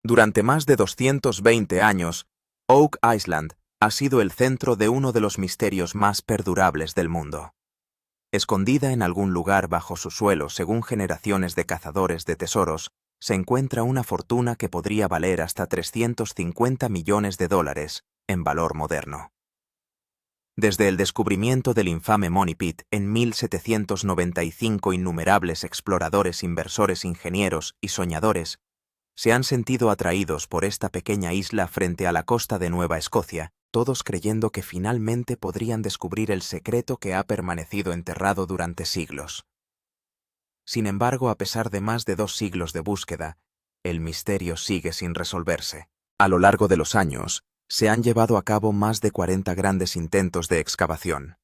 Durante más de 220 años, Oak Island ha sido el centro de uno de los misterios más perdurables del mundo. Escondida en algún lugar bajo su suelo según generaciones de cazadores de tesoros, se encuentra una fortuna que podría valer hasta $350 millones en valor moderno. Desde el descubrimiento del infame Money Pit en 1795, innumerables exploradores, inversores, ingenieros y soñadores se han sentido atraídos por esta pequeña isla frente a la costa de Nueva Escocia, todos creyendo que finalmente podrían descubrir el secreto que ha permanecido enterrado durante siglos. Sin embargo, a pesar de más de 2 siglos de búsqueda, el misterio sigue sin resolverse. A lo largo de los años, se han llevado a cabo más de 40 grandes intentos de excavación.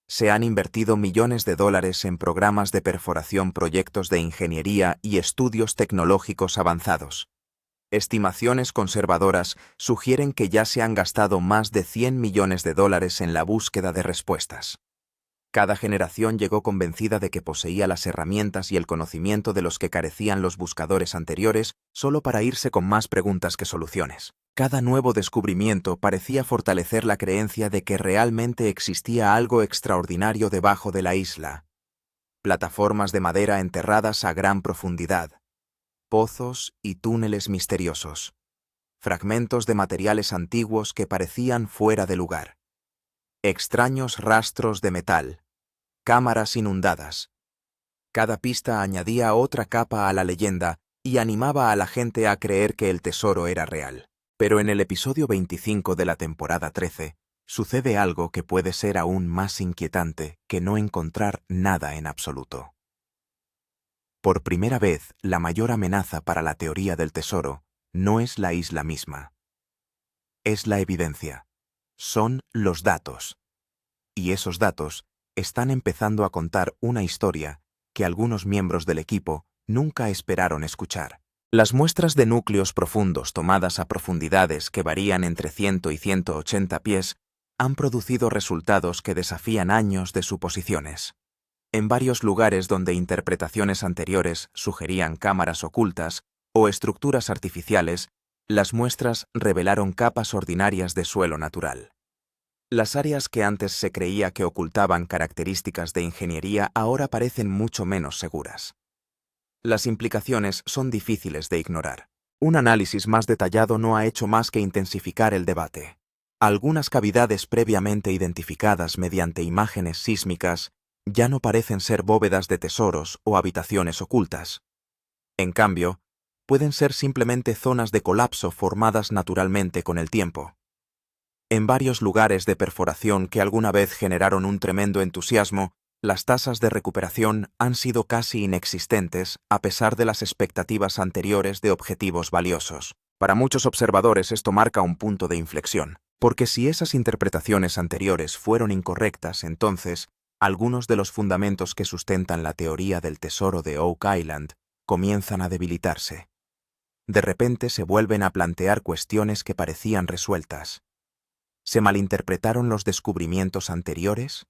Se han invertido millones de dólares en programas de perforación, proyectos de ingeniería y estudios tecnológicos avanzados. Estimaciones conservadoras sugieren que ya se han gastado más de $100 millones en la búsqueda de respuestas. Cada generación llegó convencida de que poseía las herramientas y el conocimiento de los que carecían los buscadores anteriores, solo para irse con más preguntas que soluciones. Cada nuevo descubrimiento parecía fortalecer la creencia de que realmente existía algo extraordinario debajo de la isla. Plataformas de madera enterradas a gran profundidad, pozos y túneles misteriosos, fragmentos de materiales antiguos que parecían fuera de lugar, extraños rastros de metal, cámaras inundadas. Cada pista añadía otra capa a la leyenda y animaba a la gente a creer que el tesoro era real. Pero en el episodio 25 de la temporada 13, sucede algo que puede ser aún más inquietante que no encontrar nada en absoluto. Por primera vez, la mayor amenaza para la teoría del tesoro no es la isla misma. Es la evidencia. Son los datos. Y esos datos están empezando a contar una historia que algunos miembros del equipo nunca esperaron escuchar. Las muestras de núcleos profundos tomadas a profundidades que varían entre 100 y 180 pies han producido resultados que desafían años de suposiciones. En varios lugares donde interpretaciones anteriores sugerían cámaras ocultas o estructuras artificiales, las muestras revelaron capas ordinarias de suelo natural. Las áreas que antes se creía que ocultaban características de ingeniería ahora parecen mucho menos seguras. Las implicaciones son difíciles de ignorar. Un análisis más detallado no ha hecho más que intensificar el debate. Algunas cavidades previamente identificadas mediante imágenes sísmicas ya no parecen ser bóvedas de tesoros o habitaciones ocultas. En cambio, pueden ser simplemente zonas de colapso formadas naturalmente con el tiempo. En varios lugares de perforación que alguna vez generaron un tremendo entusiasmo, las tasas de recuperación han sido casi inexistentes a pesar de las expectativas anteriores de objetivos valiosos. Para muchos observadores esto marca un punto de inflexión, porque si esas interpretaciones anteriores fueron incorrectas, entonces algunos de los fundamentos que sustentan la teoría del tesoro de Oak Island comienzan a debilitarse. De repente se vuelven a plantear cuestiones que parecían resueltas. ¿Se malinterpretaron los descubrimientos anteriores?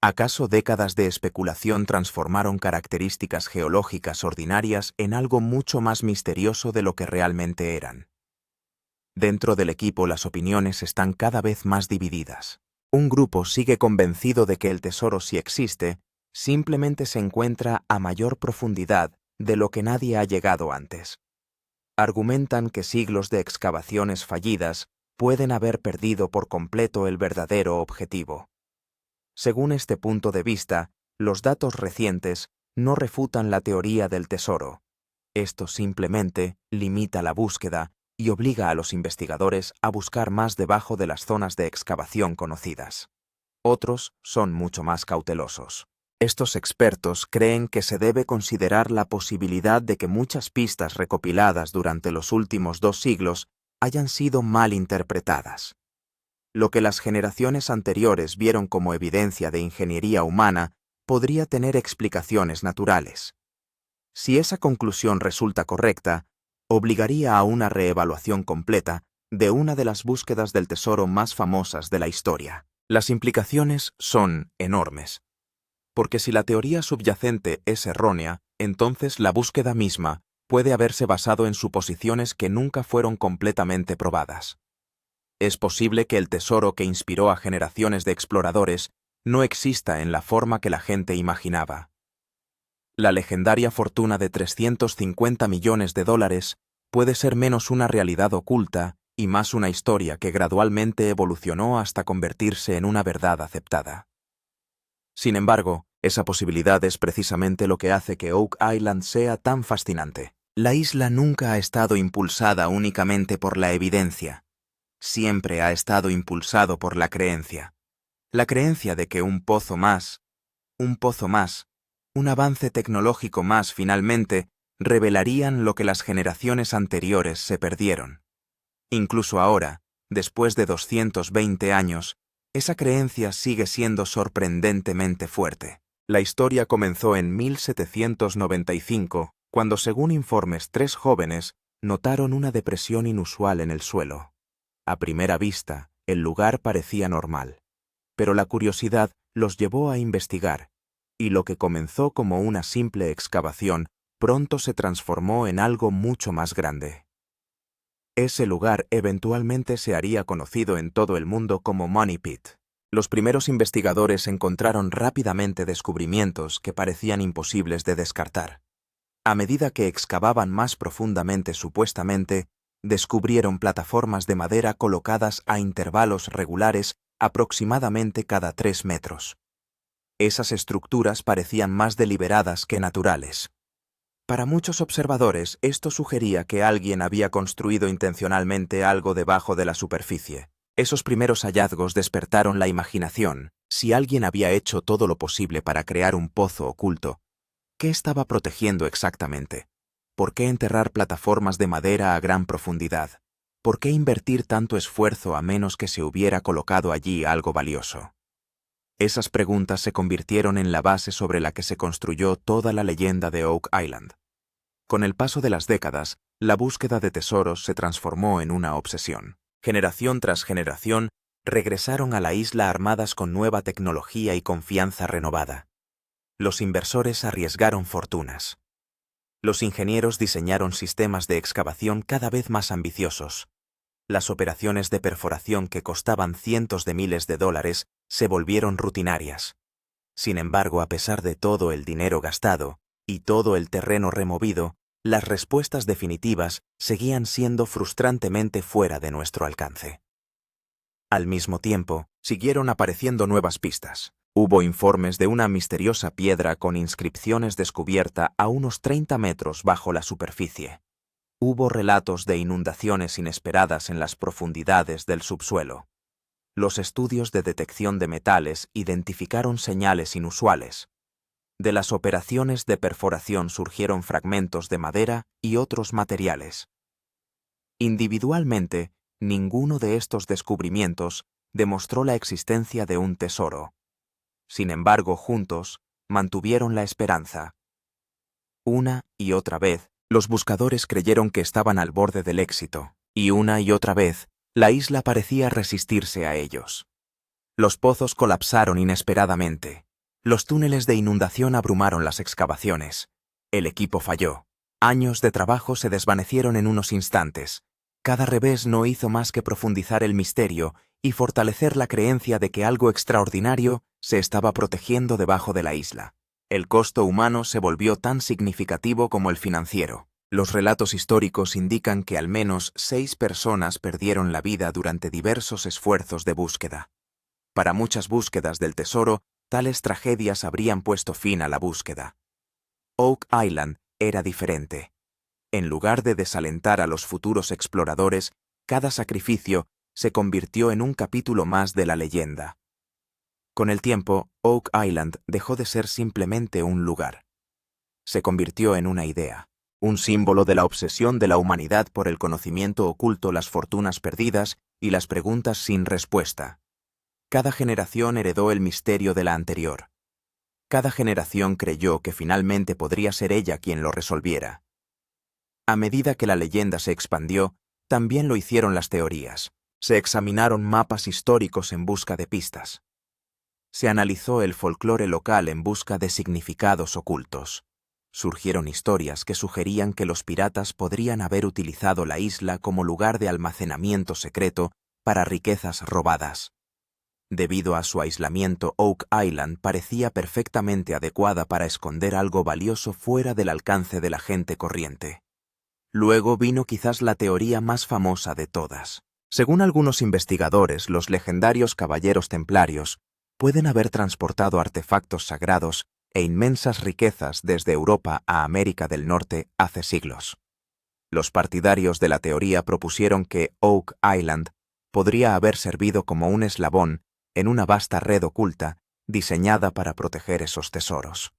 ¿Acaso décadas de especulación transformaron características geológicas ordinarias en algo mucho más misterioso de lo que realmente eran? Dentro del equipo las opiniones están cada vez más divididas. Un grupo sigue convencido de que el tesoro, si existe, simplemente se encuentra a mayor profundidad de lo que nadie ha llegado antes. Argumentan que siglos de excavaciones fallidas pueden haber perdido por completo el verdadero objetivo. Según este punto de vista, los datos recientes no refutan la teoría del tesoro. Esto simplemente limita la búsqueda y obliga a los investigadores a buscar más debajo de las zonas de excavación conocidas. Otros son mucho más cautelosos. Estos expertos creen que se debe considerar la posibilidad de que muchas pistas recopiladas durante los últimos 2 siglos hayan sido mal interpretadas. Lo que las generaciones anteriores vieron como evidencia de ingeniería humana podría tener explicaciones naturales. Si esa conclusión resulta correcta, obligaría a una reevaluación completa de una de las búsquedas del tesoro más famosas de la historia. Las implicaciones son enormes, porque si la teoría subyacente es errónea, entonces la búsqueda misma puede haberse basado en suposiciones que nunca fueron completamente probadas. Es posible que el tesoro que inspiró a generaciones de exploradores no exista en la forma que la gente imaginaba. La legendaria fortuna de $350 millones puede ser menos una realidad oculta y más una historia que gradualmente evolucionó hasta convertirse en una verdad aceptada. Sin embargo, esa posibilidad es precisamente lo que hace que Oak Island sea tan fascinante. La isla nunca ha estado impulsada únicamente por la evidencia. Siempre ha estado impulsado por la creencia. La creencia de que un pozo más, un avance tecnológico más finalmente, revelarían lo que las generaciones anteriores se perdieron. Incluso ahora, después de 220 años, esa creencia sigue siendo sorprendentemente fuerte. La historia comenzó en 1795, cuando según informes 3 jóvenes notaron una depresión inusual en el suelo. A primera vista, el lugar parecía normal, pero la curiosidad los llevó a investigar, y lo que comenzó como una simple excavación pronto se transformó en algo mucho más grande. Ese lugar eventualmente se haría conocido en todo el mundo como Money Pit. Los primeros investigadores encontraron rápidamente descubrimientos que parecían imposibles de descartar. A medida que excavaban más profundamente supuestamente, descubrieron plataformas de madera colocadas a intervalos regulares aproximadamente cada 3 metros. Esas estructuras parecían más deliberadas que naturales. Para muchos observadores, esto sugería que alguien había construido intencionalmente algo debajo de la superficie. Esos primeros hallazgos despertaron la imaginación. Si alguien había hecho todo lo posible para crear un pozo oculto, ¿qué estaba protegiendo exactamente? ¿Por qué enterrar plataformas de madera a gran profundidad? ¿Por qué invertir tanto esfuerzo a menos que se hubiera colocado allí algo valioso? Esas preguntas se convirtieron en la base sobre la que se construyó toda la leyenda de Oak Island. Con el paso de las décadas, la búsqueda de tesoros se transformó en una obsesión. Generación tras generación, regresaron a la isla armadas con nueva tecnología y confianza renovada. Los inversores arriesgaron fortunas. Los ingenieros diseñaron sistemas de excavación cada vez más ambiciosos. Las operaciones de perforación que costaban cientos de miles de dólares se volvieron rutinarias. Sin embargo, a pesar de todo el dinero gastado y todo el terreno removido, las respuestas definitivas seguían siendo frustrantemente fuera de nuestro alcance. Al mismo tiempo, siguieron apareciendo nuevas pistas. Hubo informes de una misteriosa piedra con inscripciones descubierta a unos 30 metros bajo la superficie. Hubo relatos de inundaciones inesperadas en las profundidades del subsuelo. Los estudios de detección de metales identificaron señales inusuales. De las operaciones de perforación surgieron fragmentos de madera y otros materiales. Individualmente, ninguno de estos descubrimientos demostró la existencia de un tesoro. Sin embargo, juntos, mantuvieron la esperanza. Una y otra vez, los buscadores creyeron que estaban al borde del éxito, y una y otra vez, la isla parecía resistirse a ellos. Los pozos colapsaron inesperadamente. Los túneles de inundación abrumaron las excavaciones. El equipo falló. Años de trabajo se desvanecieron en unos instantes. Cada revés no hizo más que profundizar el misterio y fortalecer la creencia de que algo extraordinario se estaba protegiendo debajo de la isla. El costo humano se volvió tan significativo como el financiero. Los relatos históricos indican que al menos 6 personas perdieron la vida durante diversos esfuerzos de búsqueda. Para muchas búsquedas del tesoro, tales tragedias habrían puesto fin a la búsqueda. Oak Island era diferente. En lugar de desalentar a los futuros exploradores, cada sacrificio se convirtió en un capítulo más de la leyenda. Con el tiempo, Oak Island dejó de ser simplemente un lugar. Se convirtió en una idea, un símbolo de la obsesión de la humanidad por el conocimiento oculto, las fortunas perdidas y las preguntas sin respuesta. Cada generación heredó el misterio de la anterior. Cada generación creyó que finalmente podría ser ella quien lo resolviera. A medida que la leyenda se expandió, también lo hicieron las teorías. Se examinaron mapas históricos en busca de pistas. Se analizó el folclore local en busca de significados ocultos. Surgieron historias que sugerían que los piratas podrían haber utilizado la isla como lugar de almacenamiento secreto para riquezas robadas. Debido a su aislamiento, Oak Island parecía perfectamente adecuada para esconder algo valioso fuera del alcance de la gente corriente. Luego vino quizás la teoría más famosa de todas. Según algunos investigadores, los legendarios caballeros templarios pueden haber transportado artefactos sagrados e inmensas riquezas desde Europa a América del Norte hace siglos. Los partidarios de la teoría propusieron que Oak Island podría haber servido como un eslabón en una vasta red oculta diseñada para proteger esos tesoros.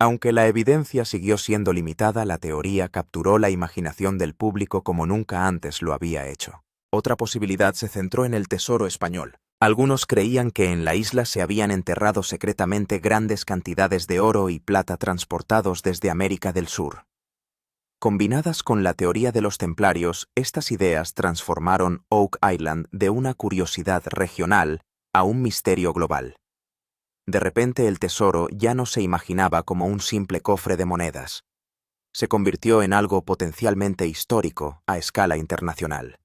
Aunque la evidencia siguió siendo limitada, la teoría capturó la imaginación del público como nunca antes lo había hecho. Otra posibilidad se centró en el tesoro español. Algunos creían que en la isla se habían enterrado secretamente grandes cantidades de oro y plata transportados desde América del Sur. Combinadas con la teoría de los templarios, estas ideas transformaron Oak Island de una curiosidad regional a un misterio global. De repente el tesoro ya no se imaginaba como un simple cofre de monedas. Se convirtió en algo potencialmente histórico a escala internacional.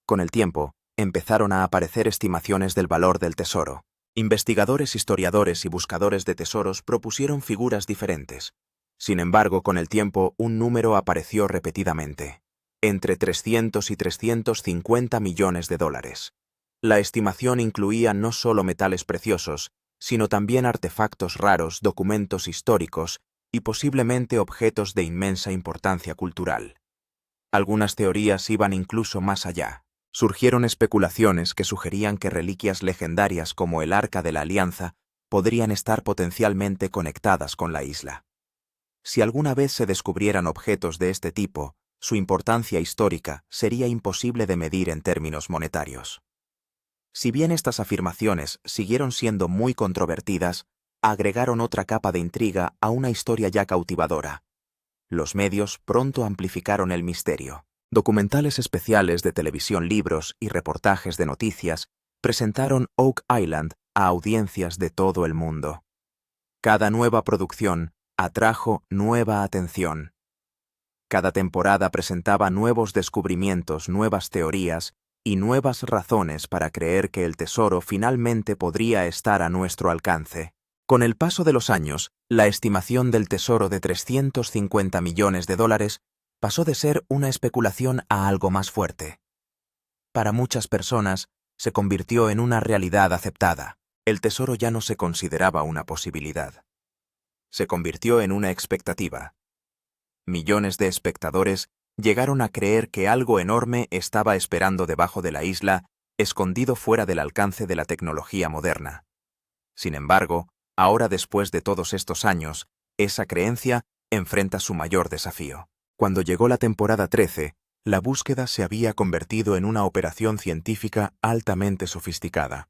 Con el tiempo, empezaron a aparecer estimaciones del valor del tesoro. Investigadores, historiadores y buscadores de tesoros propusieron figuras diferentes. Sin embargo, con el tiempo, un número apareció repetidamente: entre 300 y 350 millones de dólares. La estimación incluía no solo metales preciosos, sino también artefactos raros, documentos históricos y posiblemente objetos de inmensa importancia cultural. Algunas teorías iban incluso más allá. Surgieron especulaciones que sugerían que reliquias legendarias como el Arca de la Alianza podrían estar potencialmente conectadas con la isla. Si alguna vez se descubrieran objetos de este tipo, su importancia histórica sería imposible de medir en términos monetarios. Si bien estas afirmaciones siguieron siendo muy controvertidas, agregaron otra capa de intriga a una historia ya cautivadora. Los medios pronto amplificaron el misterio. Documentales especiales de televisión, libros y reportajes de noticias presentaron Oak Island a audiencias de todo el mundo. Cada nueva producción atrajo nueva atención. Cada temporada presentaba nuevos descubrimientos, nuevas teorías y nuevas razones para creer que el tesoro finalmente podría estar a nuestro alcance. Con el paso de los años, la estimación del tesoro de 350 millones de dólares pasó de ser una especulación a algo más fuerte. Para muchas personas, se convirtió en una realidad aceptada. El tesoro ya no se consideraba una posibilidad. Se convirtió en una expectativa. Millones de espectadores llegaron a creer que algo enorme estaba esperando debajo de la isla, escondido fuera del alcance de la tecnología moderna. Sin embargo, ahora, después de todos estos años, esa creencia enfrenta su mayor desafío. Cuando llegó la temporada 13, la búsqueda se había convertido en una operación científica altamente sofisticada.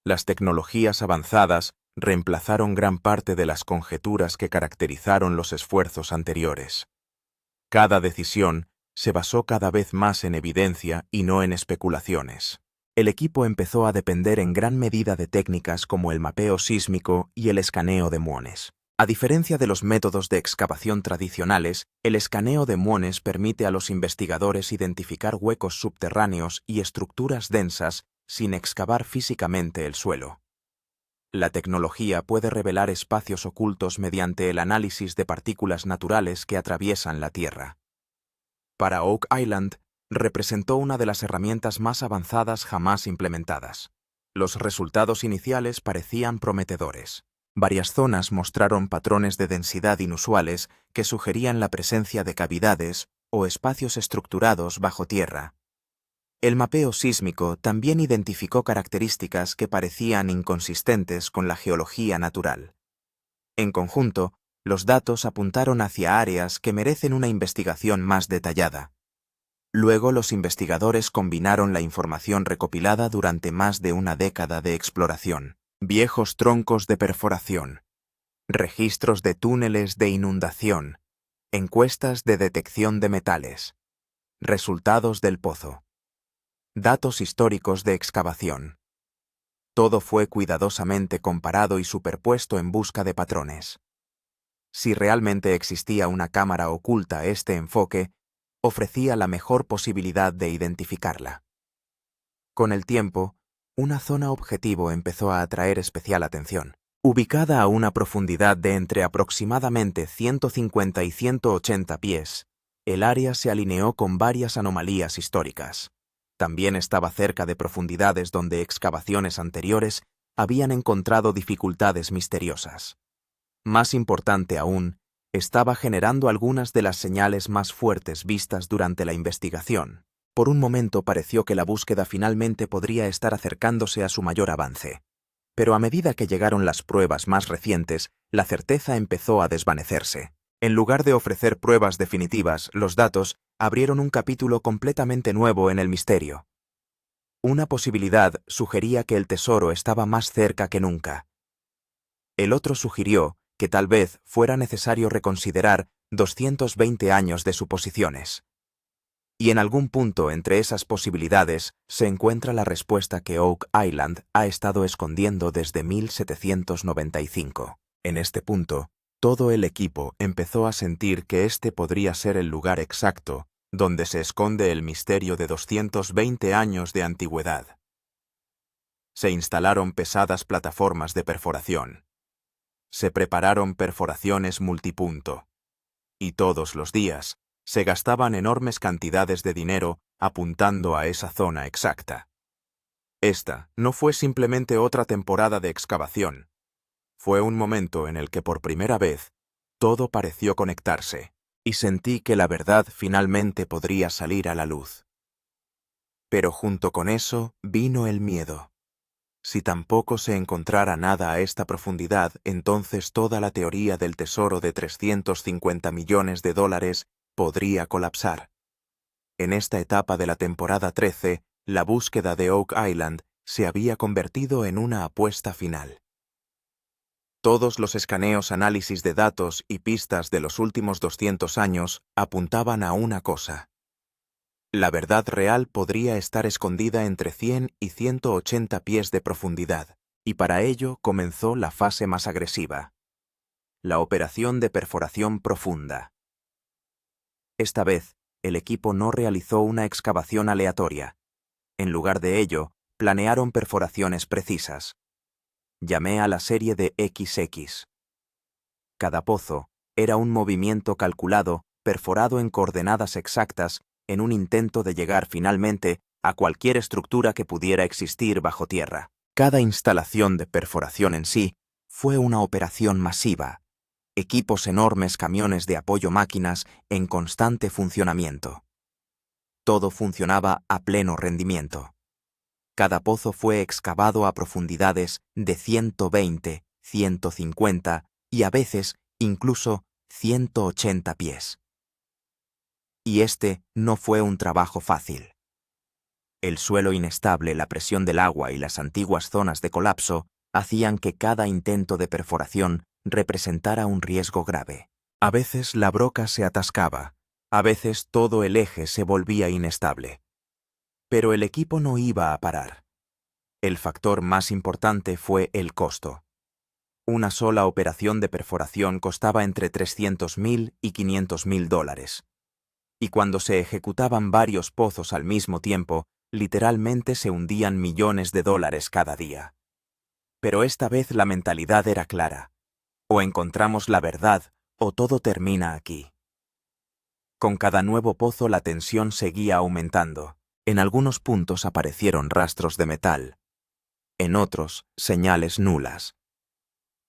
Las tecnologías avanzadas reemplazaron gran parte de las conjeturas que caracterizaron los esfuerzos anteriores. Cada decisión se basó cada vez más en evidencia y no en especulaciones. El equipo empezó a depender en gran medida de técnicas como el mapeo sísmico y el escaneo de muones. A diferencia de los métodos de excavación tradicionales, el escaneo de muones permite a los investigadores identificar huecos subterráneos y estructuras densas sin excavar físicamente el suelo. La tecnología puede revelar espacios ocultos mediante el análisis de partículas naturales que atraviesan la Tierra. Para Oak Island, representó una de las herramientas más avanzadas jamás implementadas. Los resultados iniciales parecían prometedores. Varias zonas mostraron patrones de densidad inusuales que sugerían la presencia de cavidades o espacios estructurados bajo tierra. El mapeo sísmico también identificó características que parecían inconsistentes con la geología natural. En conjunto, los datos apuntaron hacia áreas que merecen una investigación más detallada. Luego, los investigadores combinaron la información recopilada durante más de una década de exploración: viejos troncos de perforación, registros de túneles de inundación, encuestas de detección de metales, resultados del pozo, datos históricos de excavación. Todo fue cuidadosamente comparado y superpuesto en busca de patrones. Si realmente existía una cámara oculta, este enfoque ofrecía la mejor posibilidad de identificarla. Con el tiempo, una zona objetivo empezó a atraer especial atención. Ubicada a una profundidad de entre aproximadamente 150 y 180 pies, el área se alineó con varias anomalías históricas. También estaba cerca de profundidades donde excavaciones anteriores habían encontrado dificultades misteriosas. Más importante aún, estaba generando algunas de las señales más fuertes vistas durante la investigación. Por un momento pareció que la búsqueda finalmente podría estar acercándose a su mayor avance. Pero a medida que llegaron las pruebas más recientes, la certeza empezó a desvanecerse. En lugar de ofrecer pruebas definitivas, los datos abrieron un capítulo completamente nuevo en el misterio. Una posibilidad sugería que el tesoro estaba más cerca que nunca. El otro sugirió que tal vez fuera necesario reconsiderar 220 años de suposiciones. Y en algún punto entre esas posibilidades se encuentra la respuesta que Oak Island ha estado escondiendo desde 1795. En este punto, todo el equipo empezó a sentir que este podría ser el lugar exacto donde se esconde el misterio de 220 años de antigüedad. Se instalaron pesadas plataformas de perforación. Se prepararon perforaciones multipunto. Y todos los días, se gastaban enormes cantidades de dinero apuntando a esa zona exacta. Esta no fue simplemente otra temporada de excavación. Fue un momento en el que por primera vez todo pareció conectarse, y sentí que la verdad finalmente podría salir a la luz. Pero junto con eso vino el miedo. Si tampoco se encontrara nada a esta profundidad, entonces toda la teoría del tesoro de 350 millones de dólares podría colapsar. En esta etapa de la temporada 13, la búsqueda de Oak Island se había convertido en una apuesta final. Todos los escaneos, análisis de datos y pistas de los últimos 200 años apuntaban a una cosa. La verdad real podría estar escondida entre 100 y 180 pies de profundidad, y para ello comenzó la fase más agresiva. La operación de perforación profunda. Esta vez, el equipo no realizó una excavación aleatoria. En lugar de ello, planearon perforaciones precisas. Llamé a la serie de XX. Cada pozo era un movimiento calculado, perforado en coordenadas exactas, en un intento de llegar finalmente a cualquier estructura que pudiera existir bajo tierra. Cada instalación de perforación en sí fue una operación masiva. Equipos enormes, camiones de apoyo, máquinas en constante funcionamiento. Todo funcionaba a pleno rendimiento. Cada pozo fue excavado a profundidades de 120, 150 y a veces incluso 180 pies. Y este no fue un trabajo fácil. El suelo inestable, la presión del agua y las antiguas zonas de colapso hacían que cada intento de perforación representara un riesgo grave. A veces la broca se atascaba, a veces todo el eje se volvía inestable. Pero el equipo no iba a parar. El factor más importante fue el costo. Una sola operación de perforación costaba entre $300,000 y $500,000. Y cuando se ejecutaban varios pozos al mismo tiempo, literalmente se hundían millones de dólares cada día. Pero esta vez la mentalidad era clara. O encontramos la verdad, o todo termina aquí. Con cada nuevo pozo la tensión seguía aumentando. En algunos puntos aparecieron rastros de metal. En otros, señales nulas.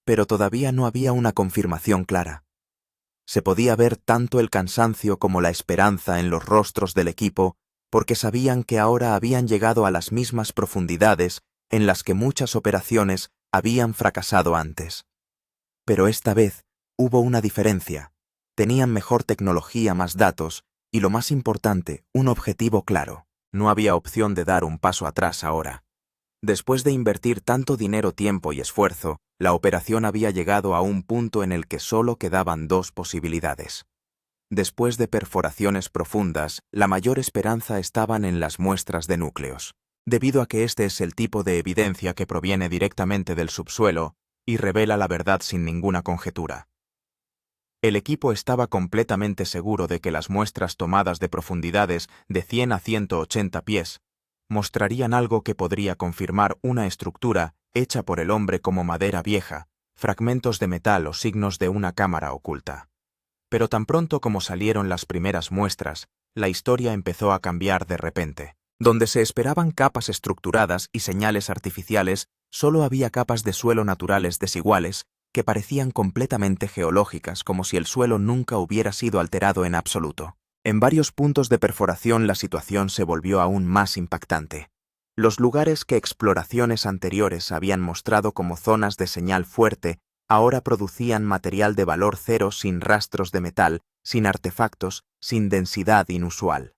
Pero todavía no había una confirmación clara. Se podía ver tanto el cansancio como la esperanza en los rostros del equipo, porque sabían que ahora habían llegado a las mismas profundidades en las que muchas operaciones habían fracasado antes. Pero esta vez hubo una diferencia. Tenían mejor tecnología, más datos y, lo más importante, un objetivo claro. No había opción de dar un paso atrás ahora. Después de invertir tanto dinero, tiempo y esfuerzo, la operación había llegado a un punto en el que solo quedaban dos posibilidades. Después de perforaciones profundas, la mayor esperanza estaban en las muestras de núcleos, debido a que este es el tipo de evidencia que proviene directamente del subsuelo y revela la verdad sin ninguna conjetura. El equipo estaba completamente seguro de que las muestras tomadas de profundidades de 100 a 180 pies mostrarían algo que podría confirmar una estructura hecha por el hombre como madera vieja, fragmentos de metal o signos de una cámara oculta. Pero tan pronto como salieron las primeras muestras, la historia empezó a cambiar de repente. Donde se esperaban capas estructuradas y señales artificiales, solo había capas de suelo naturales desiguales que parecían completamente geológicas, como si el suelo nunca hubiera sido alterado en absoluto. En varios puntos de perforación la situación se volvió aún más impactante. Los lugares que exploraciones anteriores habían mostrado como zonas de señal fuerte ahora producían material de valor cero sin rastros de metal, sin artefactos, sin densidad inusual.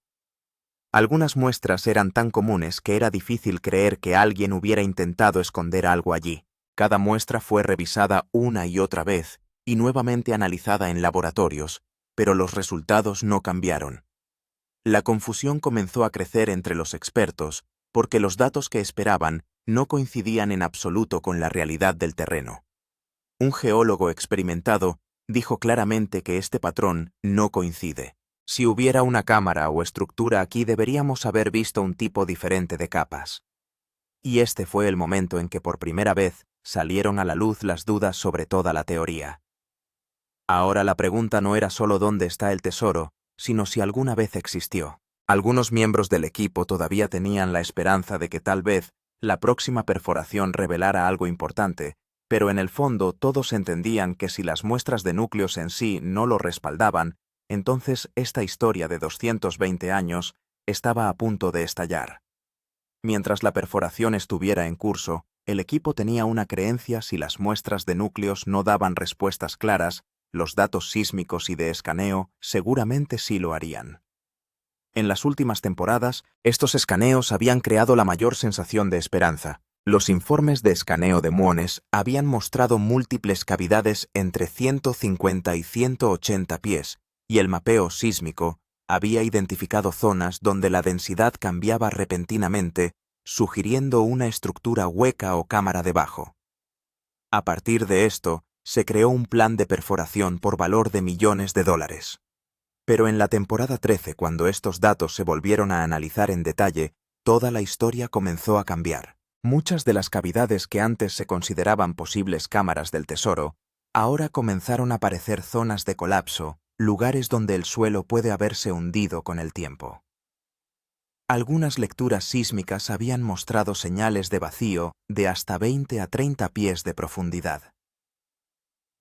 Algunas muestras eran tan comunes que era difícil creer que alguien hubiera intentado esconder algo allí. Cada muestra fue revisada una y otra vez y nuevamente analizada en laboratorios, pero los resultados no cambiaron. La confusión comenzó a crecer entre los expertos porque los datos que esperaban no coincidían en absoluto con la realidad del terreno. Un geólogo experimentado dijo claramente que este patrón no coincide. Si hubiera una cámara o estructura aquí deberíamos haber visto un tipo diferente de capas. Y este fue el momento en que por primera vez salieron a la luz las dudas sobre toda la teoría. Ahora la pregunta no era solo dónde está el tesoro, sino si alguna vez existió. Algunos miembros del equipo todavía tenían la esperanza de que tal vez la próxima perforación revelara algo importante, pero en el fondo todos entendían que si las muestras de núcleos en sí no lo respaldaban, entonces esta historia de 220 años estaba a punto de estallar. Mientras la perforación estuviera en curso, el equipo tenía una creencia: si las muestras de núcleos no daban respuestas claras, los datos sísmicos y de escaneo seguramente sí lo harían. En las últimas temporadas, estos escaneos habían creado la mayor sensación de esperanza. Los informes de escaneo de muones habían mostrado múltiples cavidades entre 150 y 180 pies, y el mapeo sísmico había identificado zonas donde la densidad cambiaba repentinamente, sugiriendo una estructura hueca o cámara debajo. A partir de esto, se creó un plan de perforación por valor de millones de dólares. Pero en la temporada 13, cuando estos datos se volvieron a analizar en detalle, toda la historia comenzó a cambiar. Muchas de las cavidades que antes se consideraban posibles cámaras del tesoro, ahora comenzaron a parecer zonas de colapso, lugares donde el suelo puede haberse hundido con el tiempo. Algunas lecturas sísmicas habían mostrado señales de vacío de hasta 20 a 30 pies de profundidad.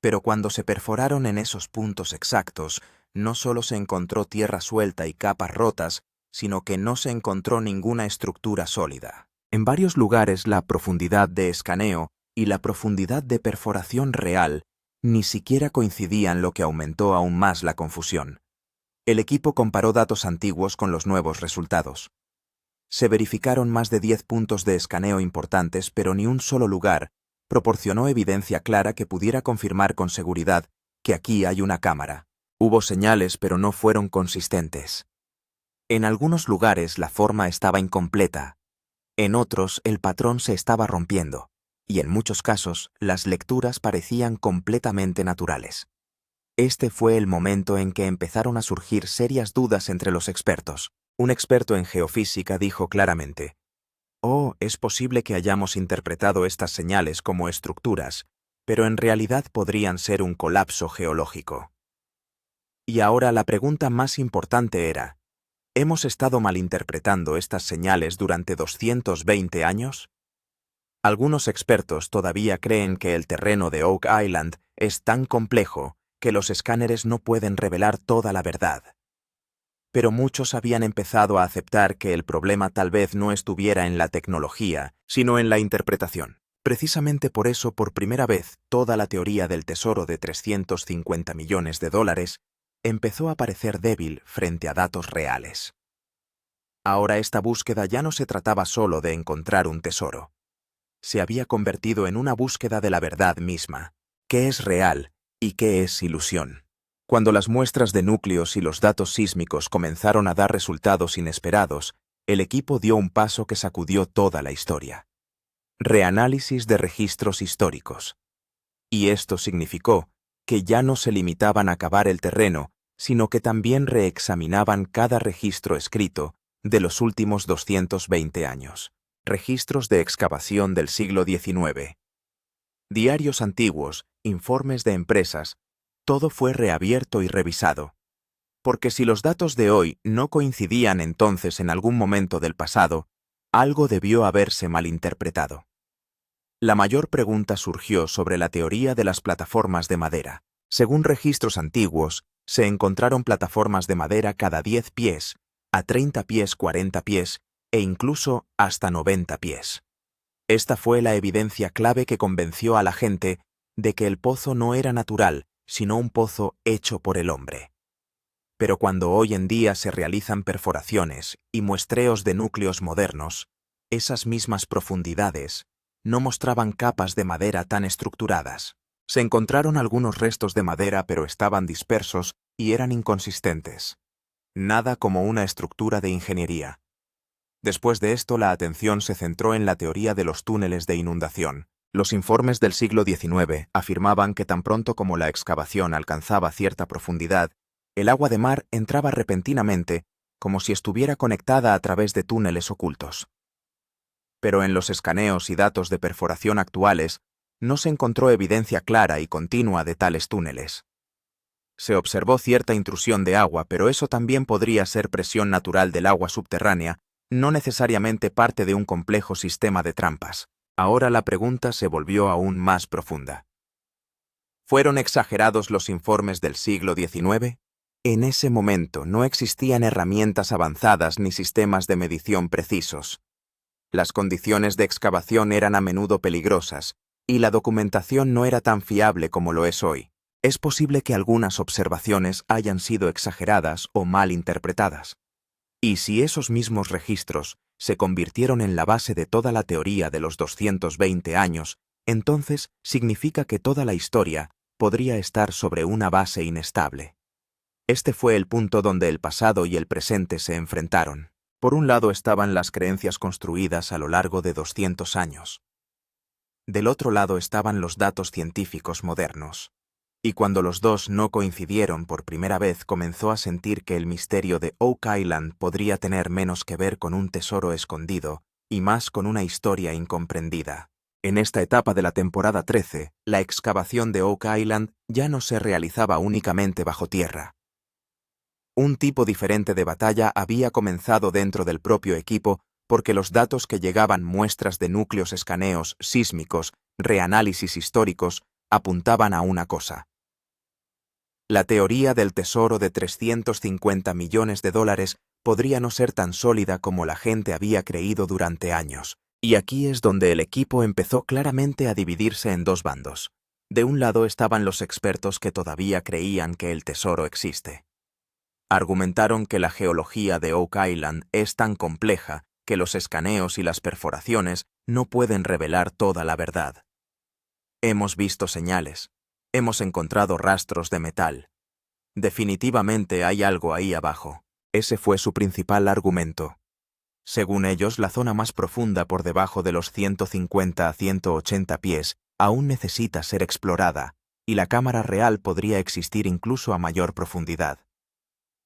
Pero cuando se perforaron en esos puntos exactos, no solo se encontró tierra suelta y capas rotas, sino que no se encontró ninguna estructura sólida. En varios lugares la profundidad de escaneo y la profundidad de perforación real ni siquiera coincidían, lo que aumentó aún más la confusión. El equipo comparó datos antiguos con los nuevos resultados. Se verificaron más de 10 puntos de escaneo importantes, pero ni un solo lugar proporcionó evidencia clara que pudiera confirmar con seguridad que aquí hay una cámara. Hubo señales, pero no fueron consistentes. En algunos lugares la forma estaba incompleta. En otros el patrón se estaba rompiendo, y en muchos casos las lecturas parecían completamente naturales. Este fue el momento en que empezaron a surgir serias dudas entre los expertos. Un experto en geofísica dijo claramente: «Oh, es posible que hayamos interpretado estas señales como estructuras, pero en realidad podrían ser un colapso geológico». Y ahora la pregunta más importante era: ¿hemos estado malinterpretando estas señales durante 220 años? Algunos expertos todavía creen que el terreno de Oak Island es tan complejo que los escáneres no pueden revelar toda la verdad. Pero muchos habían empezado a aceptar que el problema tal vez no estuviera en la tecnología, sino en la interpretación. Precisamente por eso, por primera vez, toda la teoría del tesoro de 350 millones de dólares empezó a parecer débil frente a datos reales. Ahora esta búsqueda ya no se trataba solo de encontrar un tesoro. Se había convertido en una búsqueda de la verdad misma. ¿Qué es real y qué es ilusión? Cuando las muestras de núcleos y los datos sísmicos comenzaron a dar resultados inesperados, el equipo dio un paso que sacudió toda la historia. Reanálisis de registros históricos. Y esto significó que ya no se limitaban a cavar el terreno, sino que también reexaminaban cada registro escrito de los últimos 220 años. Registros de excavación del siglo XIX. Diarios antiguos, informes de empresas, todo fue reabierto y revisado. Porque si los datos de hoy no coincidían entonces en algún momento del pasado, algo debió haberse malinterpretado. La mayor pregunta surgió sobre la teoría de las plataformas de madera. Según registros antiguos, se encontraron plataformas de madera cada 10 pies, a 30 pies, 40 pies e incluso hasta 90 pies. Esta fue la evidencia clave que convenció a la gente de que el pozo no era natural, sino un pozo hecho por el hombre. Pero cuando hoy en día se realizan perforaciones y muestreos de núcleos modernos, esas mismas profundidades no mostraban capas de madera tan estructuradas. Se encontraron algunos restos de madera, pero estaban dispersos y eran inconsistentes. Nada como una estructura de ingeniería. Después de esto, la atención se centró en la teoría de los túneles de inundación. Los informes del siglo XIX afirmaban que tan pronto como la excavación alcanzaba cierta profundidad, el agua de mar entraba repentinamente, como si estuviera conectada a través de túneles ocultos. Pero en los escaneos y datos de perforación actuales, no se encontró evidencia clara y continua de tales túneles. Se observó cierta intrusión de agua, pero eso también podría ser presión natural del agua subterránea, no necesariamente parte de un complejo sistema de trampas. Ahora la pregunta se volvió aún más profunda. ¿Fueron exagerados los informes del siglo XIX? En ese momento no existían herramientas avanzadas ni sistemas de medición precisos. Las condiciones de excavación eran a menudo peligrosas, y la documentación no era tan fiable como lo es hoy. Es posible que algunas observaciones hayan sido exageradas o mal interpretadas. Y si esos mismos registros se convirtieron en la base de toda la teoría de los 220 años, entonces significa que toda la historia podría estar sobre una base inestable. Este fue el punto donde el pasado y el presente se enfrentaron. Por un lado estaban las creencias construidas a lo largo de 200 años. Del otro lado estaban los datos científicos modernos. Y cuando los dos no coincidieron por primera vez, comenzó a sentir que el misterio de Oak Island podría tener menos que ver con un tesoro escondido y más con una historia incomprendida. En esta etapa de la temporada 13, la excavación de Oak Island ya no se realizaba únicamente bajo tierra. Un tipo diferente de batalla había comenzado dentro del propio equipo porque los datos que llegaban, muestras de núcleos escaneos, sísmicos, reanálisis históricos, apuntaban a una cosa. La teoría del tesoro de 350 millones de dólares podría no ser tan sólida como la gente había creído durante años. Y aquí es donde el equipo empezó claramente a dividirse en dos bandos. De un lado estaban los expertos que todavía creían que el tesoro existe. Argumentaron que la geología de Oak Island es tan compleja que los escaneos y las perforaciones no pueden revelar toda la verdad. Hemos visto señales, hemos encontrado rastros de metal. Definitivamente hay algo ahí abajo. Ese fue su principal argumento. Según ellos, la zona más profunda por debajo de los 150 a 180 pies aún necesita ser explorada, y la cámara real podría existir incluso a mayor profundidad.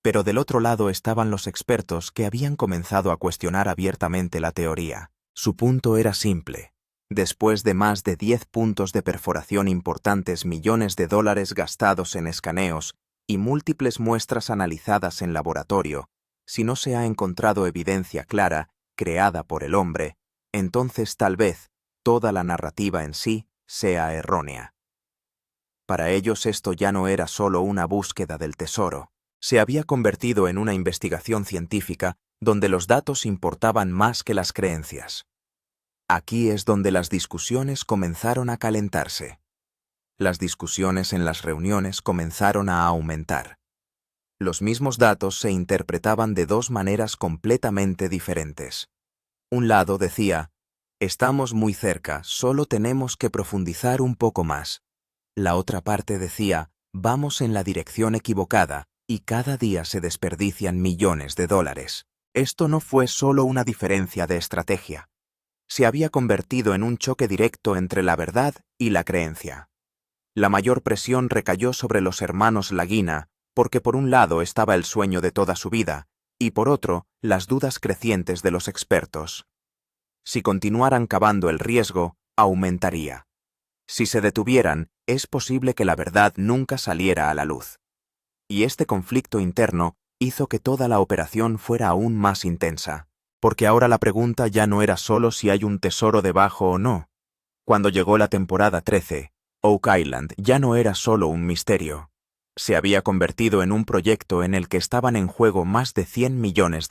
Pero del otro lado estaban los expertos que habían comenzado a cuestionar abiertamente la teoría. Su punto era simple. Después de más de 10 puntos de perforación importantes, millones de dólares gastados en escaneos y múltiples muestras analizadas en laboratorio, si no se ha encontrado evidencia clara, creada por el hombre, entonces tal vez toda la narrativa en sí sea errónea. Para ellos esto ya no era solo una búsqueda del tesoro. Se había convertido en una investigación científica donde los datos importaban más que las creencias. Aquí es donde las discusiones comenzaron a calentarse. Las discusiones en las reuniones comenzaron a aumentar. Los mismos datos se interpretaban de dos maneras completamente diferentes. Un lado decía, estamos muy cerca, solo tenemos que profundizar un poco más. La otra parte decía, vamos en la dirección equivocada, y cada día se desperdician millones de dólares. Esto no fue solo una diferencia de estrategia. Se había convertido en un choque directo entre la verdad y la creencia. La mayor presión recayó sobre los hermanos Lagina, porque por un lado estaba el sueño de toda su vida, y por otro, las dudas crecientes de los expertos. Si continuaran cavando, el riesgo aumentaría. Si se detuvieran, es posible que la verdad nunca saliera a la luz. Y este conflicto interno hizo que toda la operación fuera aún más intensa, porque ahora la pregunta ya no era solo si hay un tesoro debajo o no. Cuando llegó la temporada 13, Oak Island ya no era solo un misterio. Se había convertido en un proyecto en el que estaban en juego más de $100 millones.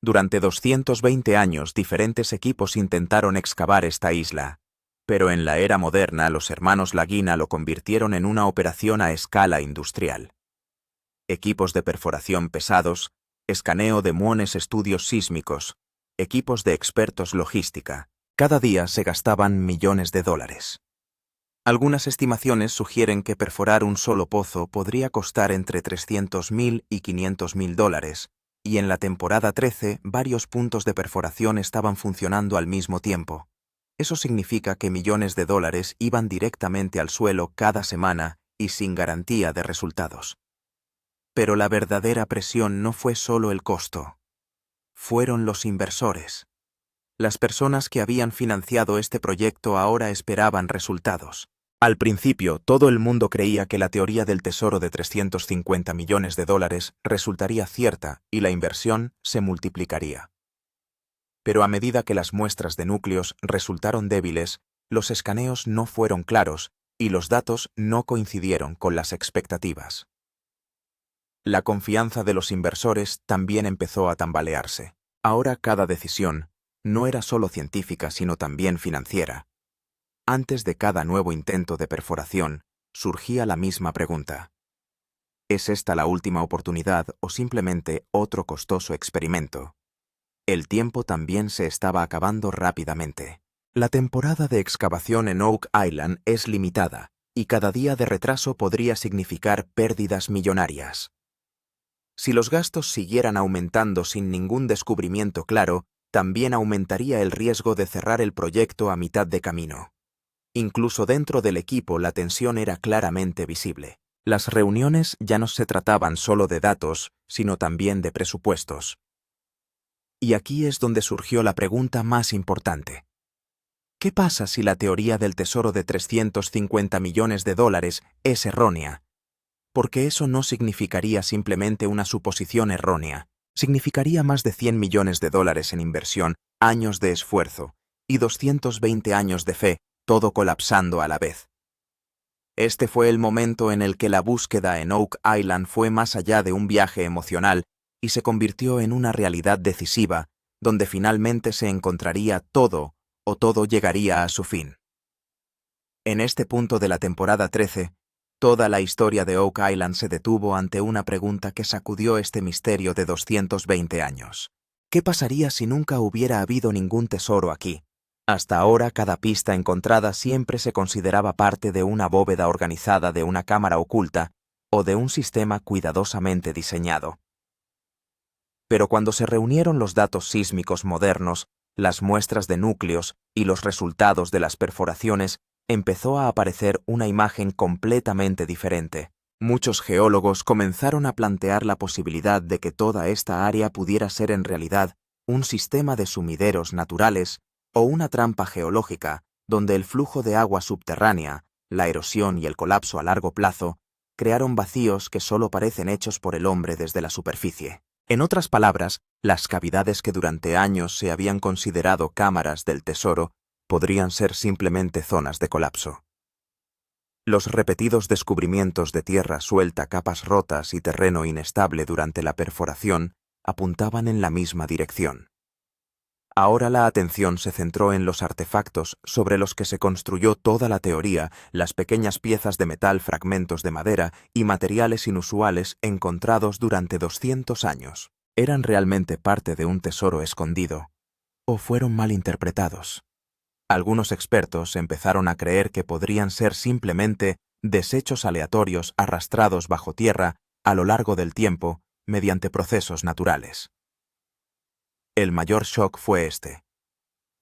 Durante 220 años diferentes equipos intentaron excavar esta isla, pero en la era moderna los hermanos Lagina lo convirtieron en una operación a escala industrial. Equipos de perforación pesados, escaneo de muones, estudios sísmicos, equipos de expertos logística. Cada día se gastaban millones de dólares. Algunas estimaciones sugieren que perforar un solo pozo podría costar entre $300.000 y $500.000, y en la temporada 13 varios puntos de perforación estaban funcionando al mismo tiempo. Eso significa que millones de dólares iban directamente al suelo cada semana y sin garantía de resultados. Pero la verdadera presión no fue solo el costo. Fueron los inversores. Las personas que habían financiado este proyecto ahora esperaban resultados. Al principio, todo el mundo creía que la teoría del tesoro de $350 millones resultaría cierta y la inversión se multiplicaría. Pero a medida que las muestras de núcleos resultaron débiles, los escaneos no fueron claros y los datos no coincidieron con las expectativas. La confianza de los inversores también empezó a tambalearse. Ahora cada decisión no era solo científica, sino también financiera. Antes de cada nuevo intento de perforación, surgía la misma pregunta. ¿Es esta la última oportunidad o simplemente otro costoso experimento? El tiempo también se estaba acabando rápidamente. La temporada de excavación en Oak Island es limitada, y cada día de retraso podría significar pérdidas millonarias. Si los gastos siguieran aumentando sin ningún descubrimiento claro, también aumentaría el riesgo de cerrar el proyecto a mitad de camino. Incluso dentro del equipo la tensión era claramente visible. Las reuniones ya no se trataban solo de datos, sino también de presupuestos. Y aquí es donde surgió la pregunta más importante. ¿Qué pasa si la teoría del tesoro de $350 millones es errónea? Porque eso no significaría simplemente una suposición errónea. Significaría más de $100 millones en inversión, años de esfuerzo y 220 años de fe, todo colapsando a la vez. Este fue el momento en el que la búsqueda en Oak Island fue más allá de un viaje emocional y se convirtió en una realidad decisiva, donde finalmente se encontraría todo o todo llegaría a su fin. En este punto de la temporada 13, toda la historia de Oak Island se detuvo ante una pregunta que sacudió este misterio de 220 años. ¿Qué pasaría si nunca hubiera habido ningún tesoro aquí? Hasta ahora, cada pista encontrada siempre se consideraba parte de una bóveda organizada, de una cámara oculta o de un sistema cuidadosamente diseñado. Pero cuando se reunieron los datos sísmicos modernos, las muestras de núcleos y los resultados de las perforaciones, empezó a aparecer una imagen completamente diferente. Muchos geólogos comenzaron a plantear la posibilidad de que toda esta área pudiera ser en realidad un sistema de sumideros naturales o una trampa geológica donde el flujo de agua subterránea, la erosión y el colapso a largo plazo crearon vacíos que solo parecen hechos por el hombre desde la superficie. En otras palabras, las cavidades que durante años se habían considerado cámaras del tesoro podrían ser simplemente zonas de colapso. Los repetidos descubrimientos de tierra suelta, capas rotas y terreno inestable durante la perforación apuntaban en la misma dirección. Ahora la atención se centró en los artefactos sobre los que se construyó toda la teoría, las pequeñas piezas de metal, fragmentos de madera y materiales inusuales encontrados durante 200 años. ¿Eran realmente parte de un tesoro escondido o fueron mal interpretados? Algunos expertos empezaron a creer que podrían ser simplemente desechos aleatorios arrastrados bajo tierra a lo largo del tiempo mediante procesos naturales. El mayor shock fue este.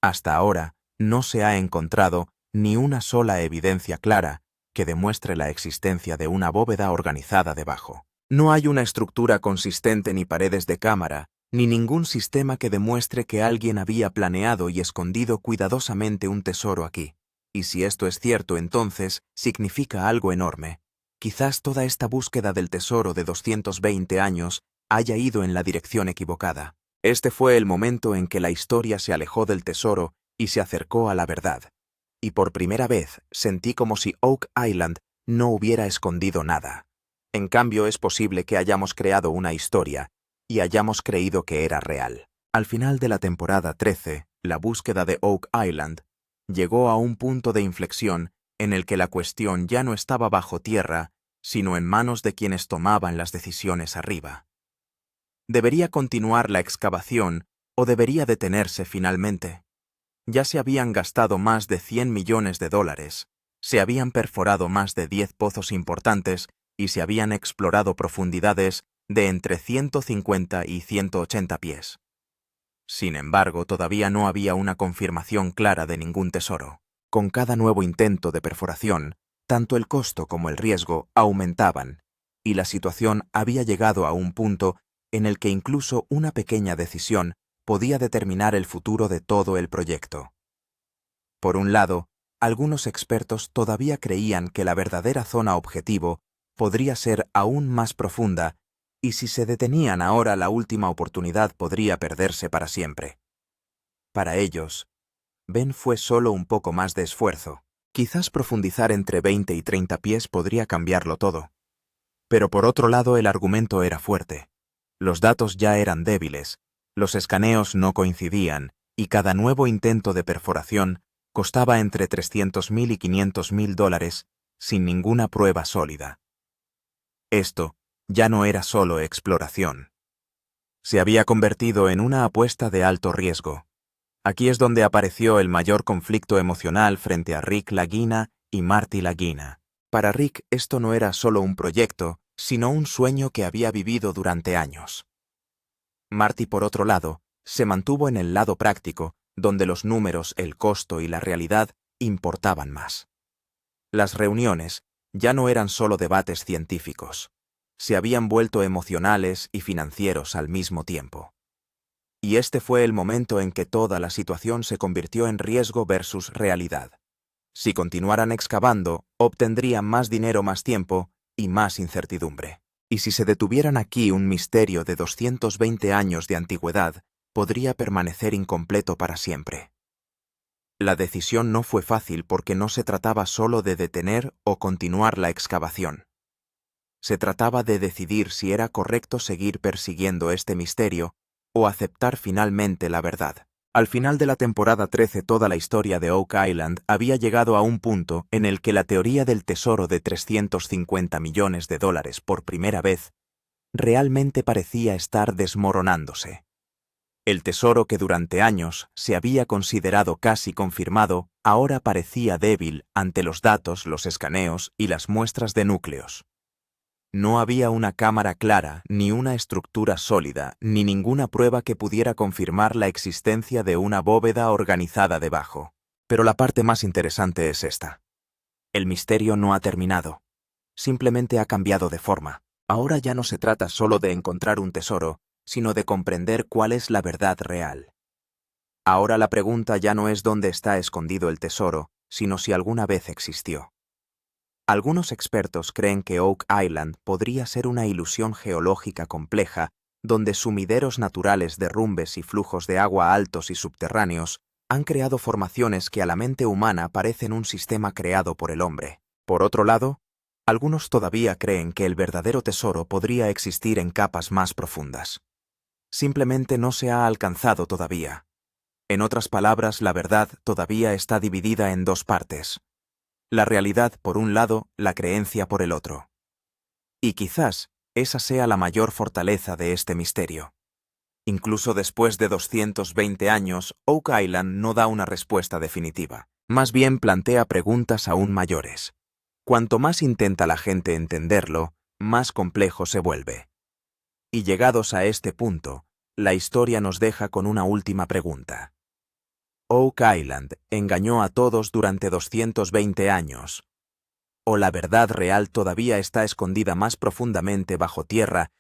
Hasta ahora no se ha encontrado ni una sola evidencia clara que demuestre la existencia de una bóveda organizada debajo. No hay una estructura consistente ni paredes de cámara, ni ningún sistema que demuestre que alguien había planeado y escondido cuidadosamente un tesoro aquí. Y si esto es cierto, entonces significa algo enorme. Quizás toda esta búsqueda del tesoro de 220 años haya ido en la dirección equivocada. Este fue el momento en que la historia se alejó del tesoro y se acercó a la verdad. Y por primera vez sentí como si Oak Island no hubiera escondido nada. En cambio, es posible que hayamos creado una historia y hayamos creído que era real. Al final de la temporada 13, la búsqueda de Oak Island llegó a un punto de inflexión en el que la cuestión ya no estaba bajo tierra, sino en manos de quienes tomaban las decisiones arriba. ¿Debería continuar la excavación o debería detenerse finalmente? Ya se habían gastado más de $100 millones, se habían perforado más de 10 pozos importantes y se habían explorado profundidades de entre 150 y 180 pies. Sin embargo, todavía no había una confirmación clara de ningún tesoro. Con cada nuevo intento de perforación, tanto el costo como el riesgo aumentaban, y la situación había llegado a un punto en el que incluso una pequeña decisión podía determinar el futuro de todo el proyecto. Por un lado, algunos expertos todavía creían que la verdadera zona objetivo podría ser aún más profunda, y si se detenían ahora, la última oportunidad podría perderse para siempre. Para ellos, Ben fue solo un poco más de esfuerzo. Quizás profundizar entre 20 y 30 pies podría cambiarlo todo. Pero por otro lado, el argumento era fuerte. Los datos ya eran débiles, los escaneos no coincidían, y cada nuevo intento de perforación costaba entre $300,000 y $500,000 sin ninguna prueba sólida. Esto ya no era solo exploración. Se había convertido en una apuesta de alto riesgo. Aquí es donde apareció el mayor conflicto emocional frente a Rick Lagina y Marty Lagina. Para Rick, esto no era solo un proyecto, sino un sueño que había vivido durante años. Marty, por otro lado, se mantuvo en el lado práctico, donde los números, el costo y la realidad importaban más. Las reuniones ya no eran solo debates científicos. Se habían vuelto emocionales y financieros al mismo tiempo. Y este fue el momento en que toda la situación se convirtió en riesgo versus realidad. Si continuaran excavando, obtendrían más dinero, más tiempo y más incertidumbre. Y si se detuvieran aquí, un misterio de 220 años de antigüedad podría permanecer incompleto para siempre. La decisión no fue fácil porque no se trataba solo de detener o continuar la excavación. Se trataba de decidir si era correcto seguir persiguiendo este misterio o aceptar finalmente la verdad. Al final de la temporada 13, toda la historia de Oak Island había llegado a un punto en el que la teoría del tesoro de $350 millones por primera vez realmente parecía estar desmoronándose. El tesoro que durante años se había considerado casi confirmado ahora parecía débil ante los datos, los escaneos y las muestras de núcleos. No había una cámara clara, ni una estructura sólida, ni ninguna prueba que pudiera confirmar la existencia de una bóveda organizada debajo. Pero la parte más interesante es esta. El misterio no ha terminado. Simplemente ha cambiado de forma. Ahora ya no se trata solo de encontrar un tesoro, sino de comprender cuál es la verdad real. Ahora la pregunta ya no es dónde está escondido el tesoro, sino si alguna vez existió. Algunos expertos creen que Oak Island podría ser una ilusión geológica compleja, donde sumideros naturales, derrumbes y flujos de agua altos y subterráneos han creado formaciones que a la mente humana parecen un sistema creado por el hombre. Por otro lado, algunos todavía creen que el verdadero tesoro podría existir en capas más profundas. Simplemente no se ha alcanzado todavía. En otras palabras, la verdad todavía está dividida en dos partes. La realidad por un lado, la creencia por el otro. Y quizás esa sea la mayor fortaleza de este misterio. Incluso después de 220 años, Oak Island no da una respuesta definitiva. Más bien plantea preguntas aún mayores. Cuanto más intenta la gente entenderlo, más complejo se vuelve. Y llegados a este punto, la historia nos deja con una última pregunta. Oak Island engañó a todos durante 220 años. o la verdad real todavía está escondida más profundamente bajo tierra